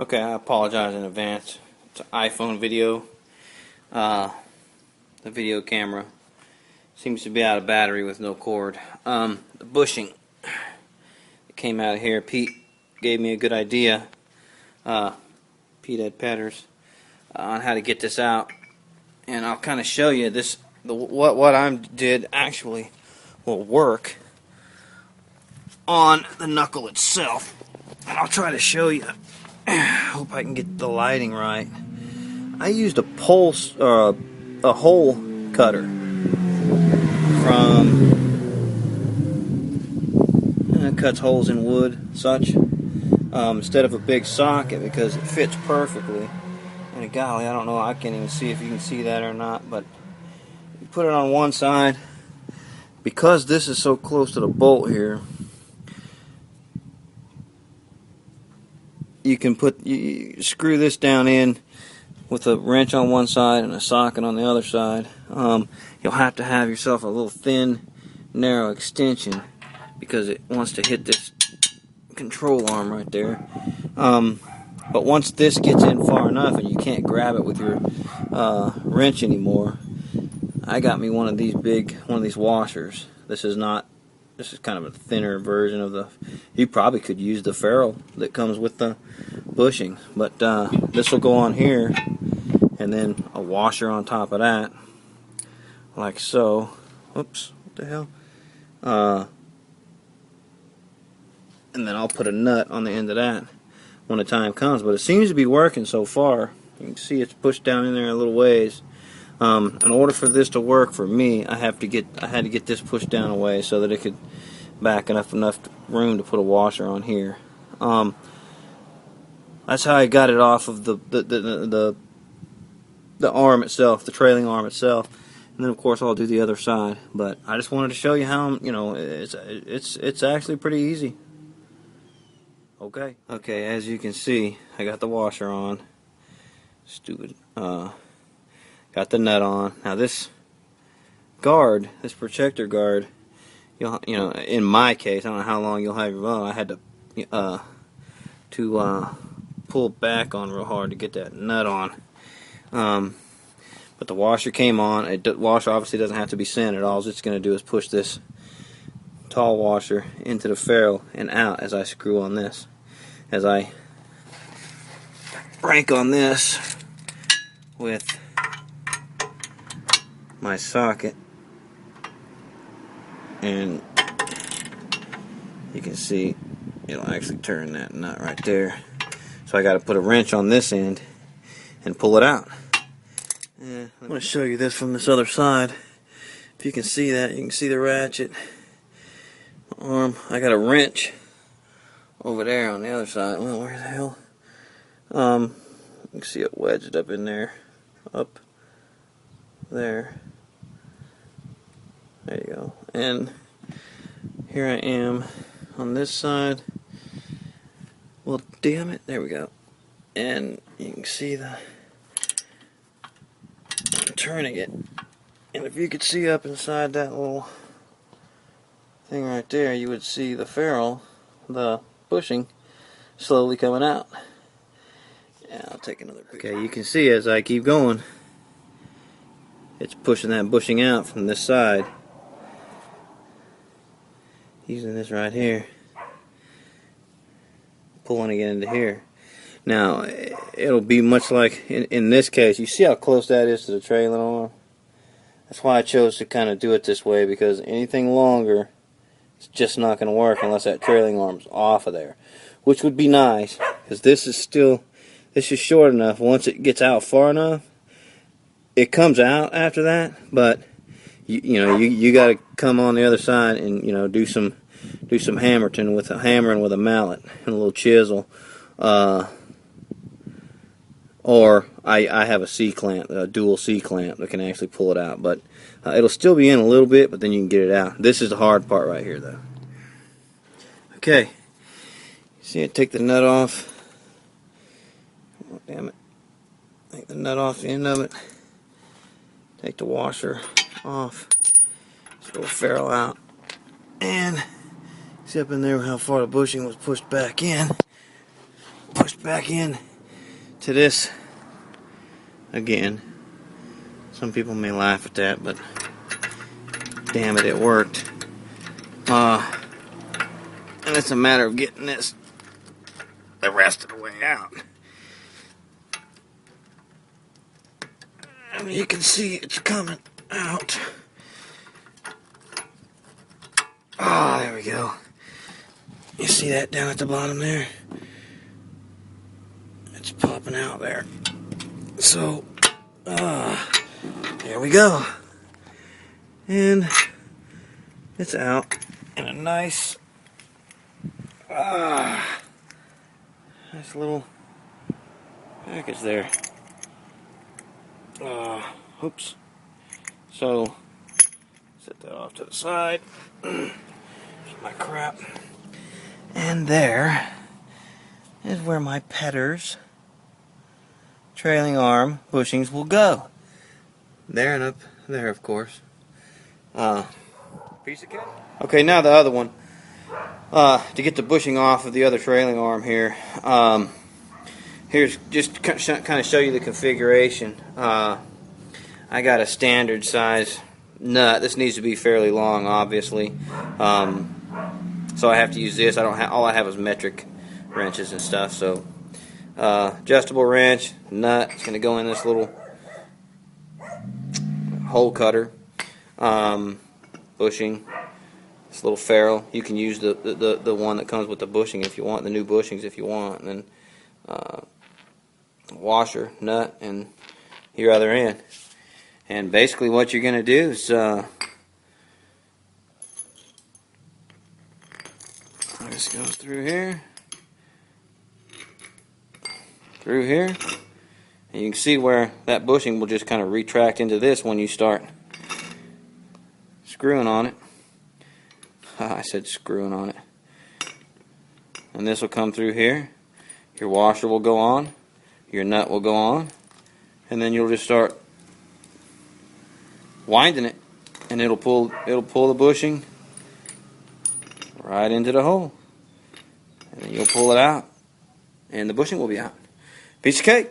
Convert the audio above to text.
Okay, I apologize in advance. It's an iPhone video. The video camera seems to be out of battery with no cord. The bushing that came out of here. Pete gave me a good idea. Pete Ed Petters on how to get this out, and I'll kind of show you this. What I did actually will work on the knuckle itself, and I'll try to show you. Hope I can get the lighting right. I used a a hole cutter from cuts holes in wood, such, instead of a big socket, because it fits perfectly. And golly, I don't know. I can't even see if you can see that or not. But you put it on one side, because this is so close to the bolt here. You can you screw this down in with a wrench on one side and a socket on the other side. You'll have to have yourself a little thin, narrow extension because it wants to hit this control arm right there. But once this gets in far enough and you can't grab it with your wrench anymore, I got me one of these washers. This is kind of a thinner version of the. You probably could use the ferrule that comes with the bushing, but this will go on here, and then a washer on top of that, like so. Oops, what the hell? And then I'll put a nut on the end of that when the time comes. But it seems to be working so far. You can see it's pushed down in there a little ways. In order for this to work for me, I had to get this pushed down away so that it could back enough room to put a washer on here. That's how I got it off of the arm itself, the trailing arm itself, and then of course I'll do the other side. But I just wanted to show you how it's actually pretty easy. Okay, as you can see, I got the washer on. Stupid. Got the nut on. Now this guard, this protector guard, in my case, I don't know how long you'll have your bow. I had to pull back on real hard to get that nut on. But the washer came on. The washer obviously doesn't have to be centered. All it's going to do is push this tall washer into the ferrule and out as I screw on this. As I crank on this with my socket, and you can see it'll actually turn that nut right there. So I got to put a wrench on this end and pull it out. I'm going to show you this from this other side. If you can see that, you can see the ratchet arm. I got a wrench over there on the other side. Well, where the hell? You can see it wedged up in there, up there. There you go. And here I am on this side. Well, damn it. There we go. And you can see I'm turning it. And if you could see up inside that little thing right there, you would see the ferrule, the bushing, slowly coming out. Yeah, I'll take another picture. Okay, you can see as I keep going, it's pushing that bushing out from this side. Using this right here, pulling it into here. Now, it'll be much like, in this case, you see how close that is to the trailing arm? That's why I chose to kind of do it this way, because anything longer, it's just not going to work unless that trailing arm's off of there. Which would be nice, because this is short enough. Once it gets out far enough, it comes out after that, but you got to come on the other side and do some hammering with a mallet and a little chisel, or I have a C-clamp, a dual C-clamp that can actually pull it out. But it'll still be in a little bit, but then you can get it out. This is the hard part right here, though. Okay, see it, take the nut off. Oh, damn it! Take the nut off the end of it. Take the washer off. Just go ferrule out. And see up in there how far the bushing was pushed back in. Pushed back in to this again. Some people may laugh at that, but damn it, it worked. And it's a matter of getting this the rest of the way out. And you can see it's coming out. Ah, there we go. You see that down at the bottom there? It's popping out there. So, there we go. And it's out in a nice little package there. Oops. So, set that off to the side. There's my crap. And there is where my Petter's trailing arm bushings will go. There and up there, of course. Piece of cake. Okay, now the other one. To get the bushing off of the other trailing arm here, here's just kind of show you the configuration. I got a standard size nut. This needs to be fairly long, obviously. So I have to use this. All I have is metric wrenches and stuff. So adjustable wrench, nut. It's going to go in this little hole cutter. Bushing. This little ferrule. You can use the one that comes with the bushing if you want, the new bushings if you want, and then washer, nut, and your other end. And basically what you're going to do is this goes through here, and you can see where that bushing will just kind of retract into this when you start screwing on it. I said screwing on it. And this will come through here. Your washer will go on, your nut will go on, and then you'll just start winding it, and it'll pull the bushing right into the hole. And then you'll pull it out, and the bushing will be out. Piece of cake.